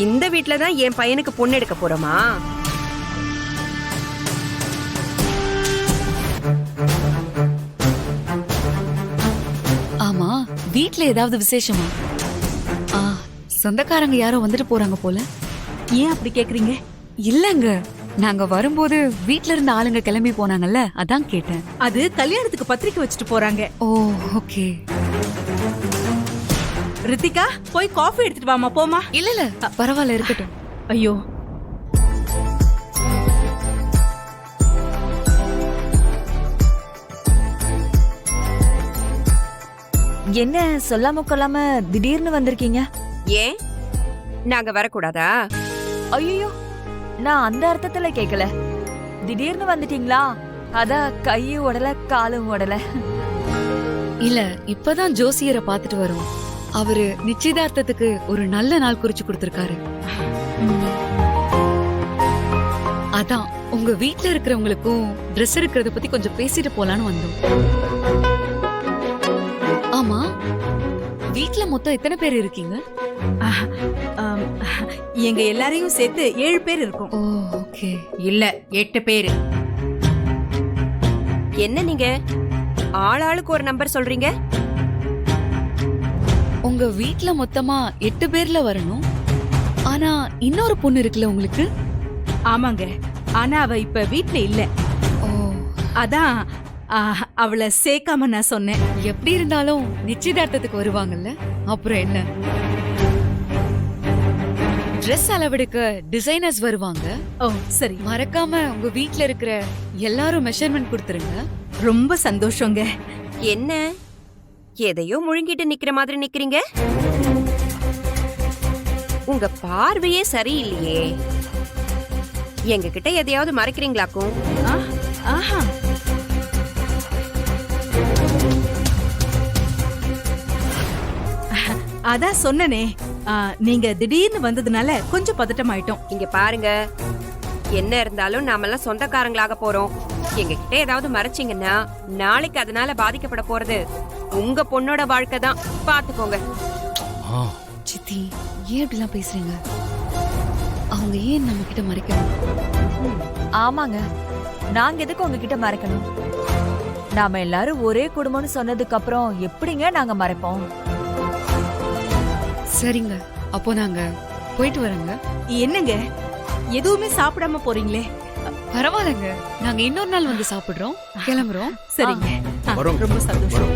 இந்த வீட்லதான் என் பையனுக்கு பொண்ணு எடுக்க போறோமா? ஆமா, வீட்ல ஏதாவது விசேஷமா? சொந்தக்காரங்க யாரோ வந்துட்டு போறாங்க போல. ஏன் அப்படி கேக்குறீங்க? இல்லங்க, நாங்க வரும்போது வீட்ல இருந்த ஆளுங்க கிளம்பி போனாங்கல்ல, அதான் கேட்டேன். அது கல்யாணத்துக்கு பத்திரிக்கை வச்சுட்டு போறாங்க. ஓ, ஓகே. ரித்திகா, போய் காஃபி எடுத்துட்டு வாமா. போமா. இல்ல இல்ல, பரவாயில்ல, இருக்கட்டும். ஐயோ, என்ன சொல்லாம கொள்ளாம திடீர்னு வந்திருக்கீங்க? ஏன் நாங்க வரக்கூடாதா? ஐயோ, நான் அந்த அர்த்தத்துல கேக்கல. திடீர்னு வந்துட்டீங்களா, அத கையும் உடல காலும் உடல. இல்ல, இப்பதான் ஜோசியரை பாத்துட்டு வரோம். அவரு நிச்சயதார்த்தத்துக்கு ஒரு நல்ல நாள் குறிச்சு கொடுத்திருக்காரு. அதான் உங்க வீட்ல இருக்கிறவங்களுக்கும் ட்ரெஸ் எடுக்கிறத பத்தி கொஞ்சம் பேசிட்டு போலான்னு வந்தோம். ஆமா, வீட்ல மொத்தம் எத்தனை பேர் இருக்கீங்க? எங்க எல்லாரையும் சேர்த்து 7 பேர் இருக்கும். ஓ, ஓகே. இல்ல 8 பேரு. என்ன நீங்க ஆளாளுக்கு ஒரு நம்பர் சொல்றீங்க? உங்க வீட்ல மொத்தமா 8 பேர்ல வரணும். ஆனா இன்னொரு பொண்ணு இருக்குல்ல உங்களுக்கு? ஆமாங்க, ஆனா அவ இப்ப வீட்ல இல்ல. ஓ, அதான் அவளை சேர்க்காம நான் சொன்னேன். எப்படி இருந்தாலும் நிச்சயதார்த்தத்துக்கு வருவாங்கல்ல, அப்புறம் என்ன? ட்ரெஸ் அளவெடுக்க டிசைனர்ஸ் வருவாங்க. ஓ சரி, மறக்காம உங்க வீட்ல இருக்கிற எல்லாரும் மெஷர்மெண்ட் கொடுத்துருங்க. ரொம்ப சந்தோஷங்க. என்ன எதையோ முழுங்கிட்டு நிக்கிற மாதிரி நிக்கிறீங்க? உங்க பார்வையே சரியில்லையே. எங்க கிட்ட எதையாவது மறைக்கிறீங்களாக்கும்? ஆஹா, அதான் சொன்னனே, நீங்க திடீர்னு வந்ததுனால கொஞ்சம் பதட்டமாயிட்டோம். இங்க பாருங்க, என்ன இருந்தாலும் நாமெல்லாம் சொந்தக்காரங்களாக போறோம். எங்க கிட்ட ஏதாவது மறைச்சிங்கன்னா நாளைக்கு அதனால பாதிக்கப்பட போறது உங்க பொண்ணோட வாழ்க்கை தான். பாத்துக்கோங்க. சித்தி, ஏன் இப்படிலாம் பேசுறீங்க? அவங்க ஏன் நம்ம கிட்ட மறைக்கணும்? ஆமாங்க, நாங்க எதுக்கு உங்ககிட்ட மறைக்கணும்? நாம எல்லாரும் ஒரே குடும்பம்னு சொன்னதுக்கு அப்புறம் எப்படிங்க நாங்க மறைப்போம்? சரிங்க, அப்போ நாங்க போயிட்டு வரோங்க. என்னங்க எதுவுமே சாப்பிடாம போறீங்களே? பரவாயில்லங்க, நாங்க இன்னொரு நாள் வந்து சாப்பிடுறோம். கிளம்புறோம். சரிங்க, ரொம்ப சந்தோஷம்.